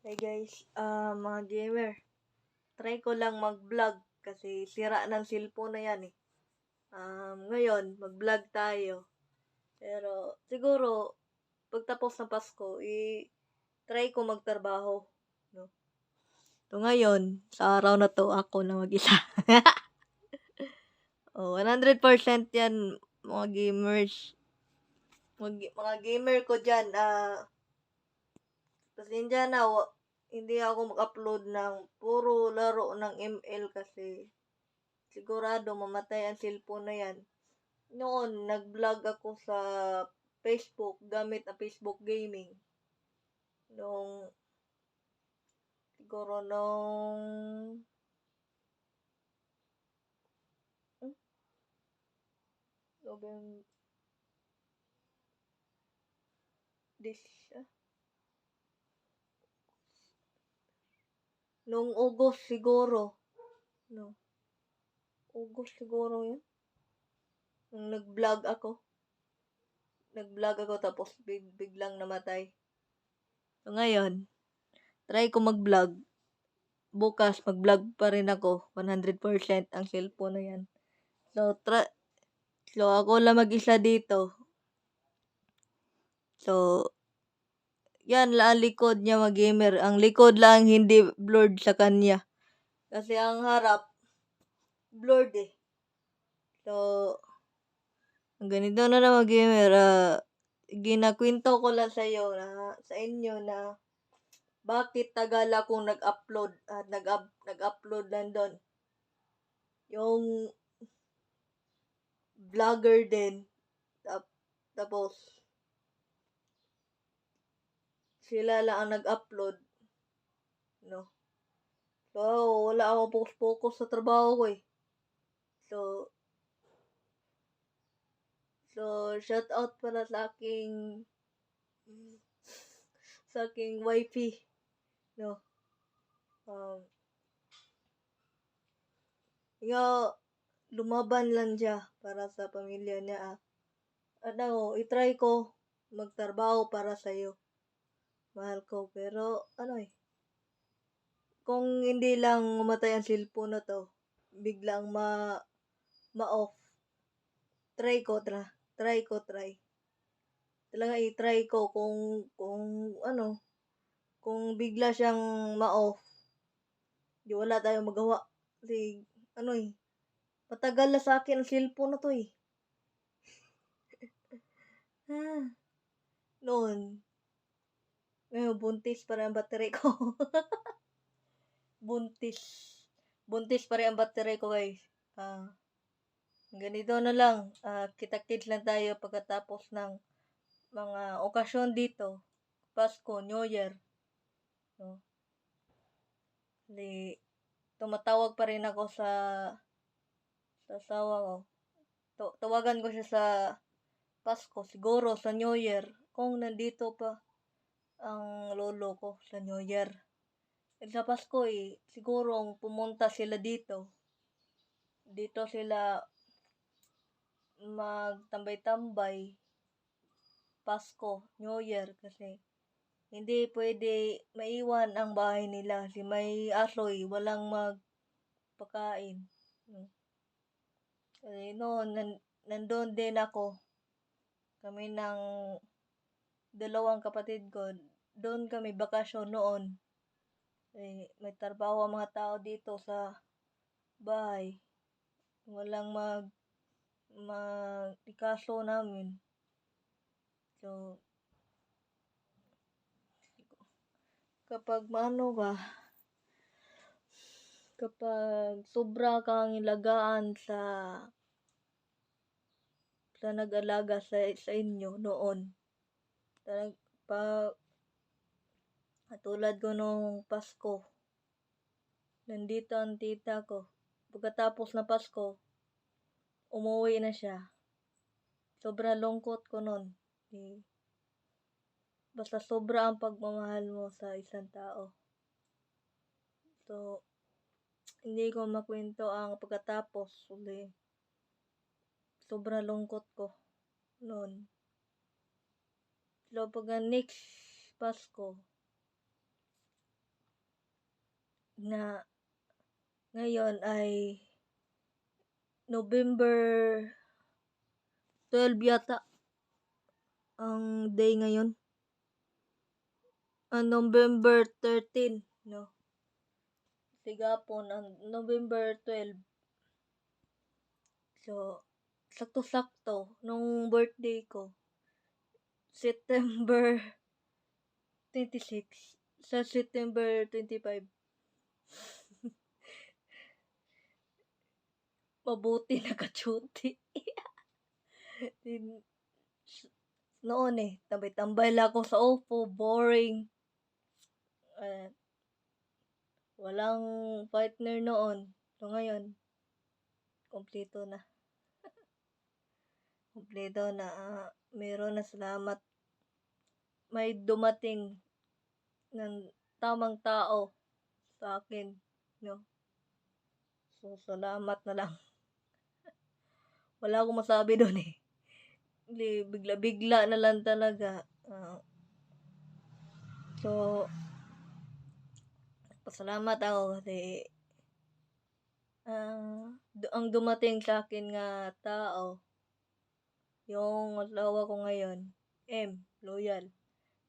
Hey guys, mga gamer, try ko lang mag-vlog kasi sira ng cellphone na yan eh. Ngayon, mag-vlog tayo. Pero siguro, pagtapos ng Pasko, try ko magtrabaho. No? So ngayon, sa araw na to, ako na mag-isa. 100% yan, mga gamers. Mga gamer ko dyan, pasensya na, hindi ako mag-upload ng puro laro ng ML kasi sigurado mamatay ang cellphone na yan. Noon, nag-vlog ako sa Facebook gamit ang Facebook Gaming. Siguro hmm, November, this, ah, nung August siguro. No, August siguro yun. Nung nag-vlog ako tapos biglang namatay. So ngayon, try ko mag-vlog. Bukas mag-vlog pa rin ako. 100% ang cellphone na yan. So ako lang mag-isa dito. So, yan lang ang likod niya mga gamer. Ang likod lang hindi blurred sa kanya. Kasi ang harap, blurred eh. So, ang ganito na mga gamer. Ginakwento ko lang sa inyo na bakit tagal akong nag-upload at nag-upload lang doon. Yung vlogger din. Tapos, sila lang ang nag-upload. No? So, wala akong focus sa trabaho ko eh. So, shout out pala sa aking wifey. No. Nga, lumaban lang siya para sa pamilya niya. I-try ko magtrabaho para sa iyo. Mahal ko. Pero, kung hindi lang umatay ang cellphone na to, biglang ma-off. Try. Talaga i-try ko kung bigla siyang ma-off. Di wala tayong magawa. Kasi, matagal na sa akin ang cellphone na to eh. Noon. Ngayon, buntis pa rin ang battery ko. buntis. Buntis pa rin ang battery ko guys. Ganito na lang. Kita-kits lang tayo pagkatapos ng mga okasyon dito. Pasko, New Year. No? Tumatawag pa rin ako sa asawa ko. Tawagan ko siya sa Pasko, siguro sa New Year. Kung nandito pa ang lolo ko sa New Year. Sa Pasko siguro pumunta sila dito. Dito sila magtambay-tambay. Pasko, New Year kasi hindi pwede maiwan ang bahay nila. Si may asoy, walang magpakain. Kasi noon, nandun din ako. Kami ng dalawang kapatid ko. Doon kami bakasyon noon. May trabaho ang mga tao dito sa bahay. Walang mag-ikaso namin. So, kapag sobra kang ilagaan sa nag-alaga sa inyo noon. Tulad ko nung Pasko, nandito ang tita ko. Pagkatapos na Pasko, umuwi na siya. Sobra lungkot ko nun. Basta sobra ang pagmamahal mo sa isang tao. So, hindi ko makwento ang pagkatapos. Sobra lungkot ko noon. So, pag next Pasko, na ngayon ay November 12 yata ang day ngayon. November 13, no? Sigapon ang November 12. So, sakto-sakto nung birthday ko, September 26 sa September 25. Mabuti naka-duty. Noon tambay-tambay lang ako sa Oppo, boring. Walang partner noon. So ngayon, kompleto na. Kompleto na. Meron na, salamat. May dumating ng tamang tao sa akin, no? So, salamat na lang. Wala akong masabi doon eh. Bigla-bigla na lang talaga. So, pasalamat ako kasi ang dumating sa akin nga tao, yung asawa ko ngayon, loyal.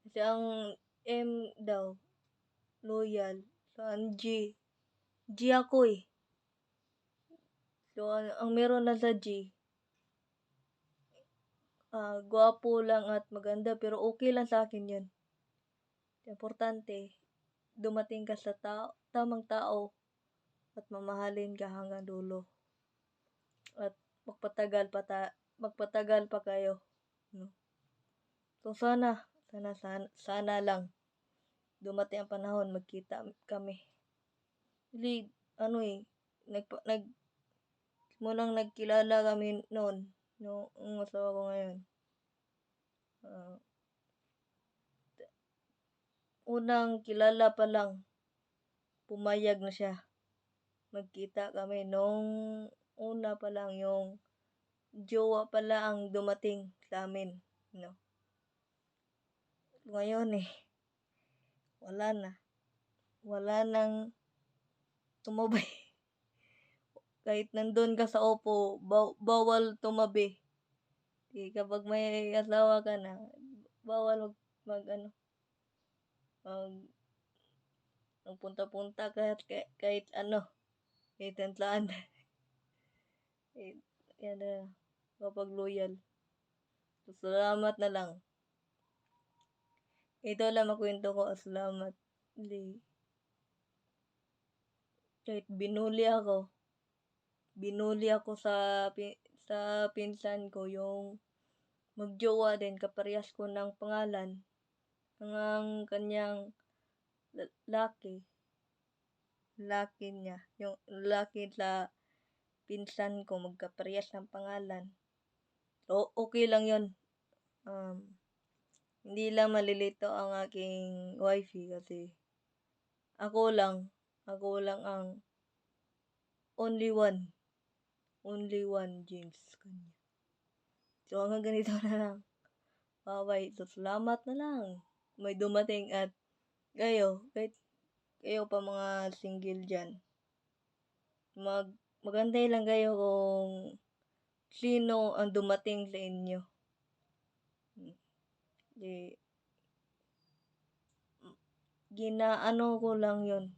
Kasi ang M daw, loyal. So, ang G ako eh. So, ang meron na sa G, gwapo lang at maganda, pero okay lang sa akin yun. Importante, dumating ka sa tamang tao at mamahalin ka hanggang dulo. At magpatagal pa kayo. No? So, sana lang dumating ang panahon, magkita kami. Really, munang nagkilala kami noon, no, ang asawa ko ngayon. Unang kilala pa lang, pumayag na siya. Magkita kami nung una pa lang, yung jowa pala ang dumating sa amin, no. Ngayon wala nang tumabay. Kahit nandun ka sa Oppo, bawal tumabi. Kapag may asawa ka na, bawal magpunta-punta kahit ano, kahit saan. Yan na, kapag loyal. So, salamat na lang. Ito lang makwento ko, salamat. Kahit binuli ako sa pinsan ko, yung magjowa din, kaparehas ko ng pangalan. Ang kanyang laki niya, yung laki sa pinsan ko, magkaparehas ng pangalan. So, okay lang yun. Hindi lang malilito ang aking wifey kasi ako lang ang only one genes kanya. So, hanggang ganito na lang. Bye-bye. So, salamat na lang. May dumating at kahit kayo pa mga single dyan, magantay lang kayo kung sino ang dumating sa inyo. Ginaano ko lang yun.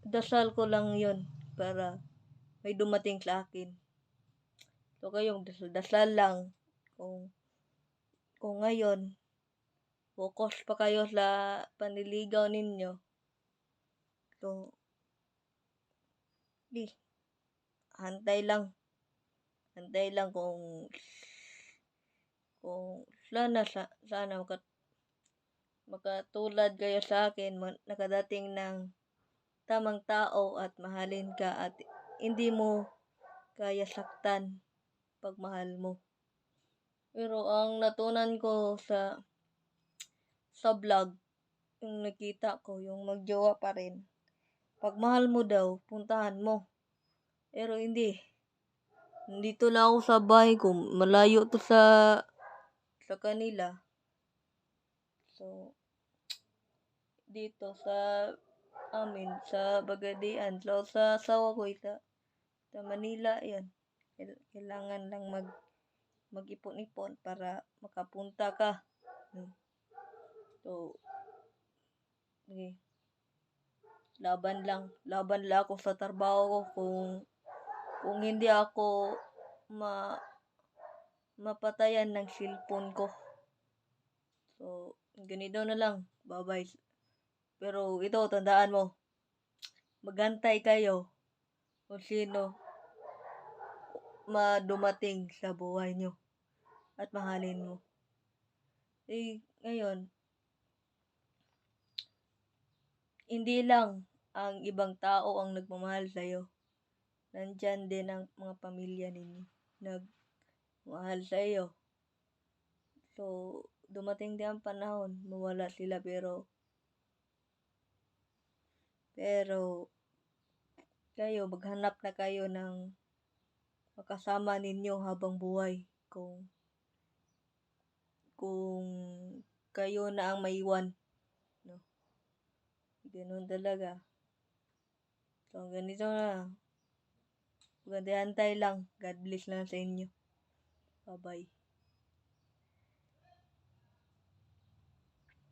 Dasal ko lang yun para may dumating sa akin. So, kayong dasal lang. Kung ngayon, focus pa kayo sa panliligaw ninyo. So, hantay lang kung sana makatulad kayo sa akin, nakadating ng tamang tao at mahalin ka at hindi mo kaya saktan pag mahal mo. Pero ang natunan ko sa vlog, yung nakita ko, yung magjowa pa rin, pag mahal mo daw, puntahan mo. Pero hindi. Nandito lang ako sa bahay ko, malayo to sa kanila. So, dito sa amin, sa Bagadian. So, sa asawa ko, sa Manila yan. Kailangan lang mag-ipon-ipon para makapunta ka. So, okay. Laban lang ako sa trabaho ko kung hindi ako mapatayan ng cellphone ko. So, ganito na lang. Bye-bye. Pero ito, tandaan mo, magantay kayo kung sino madumating sa buhay nyo at mahalin mo. Ngayon, hindi lang ang ibang tao ang nagmamahal sa'yo. Nandyan din ang mga pamilya ninyo nagmahal sa'yo. So, dumating din ang panahon, mawala sila pero kayo, maghanap na kayo ng makasama ninyo habang buhay kung kayo na ang maiwan. No? Ganun talaga. So, ganito na. Magandihantay lang. God bless lang sa inyo. Bye-bye.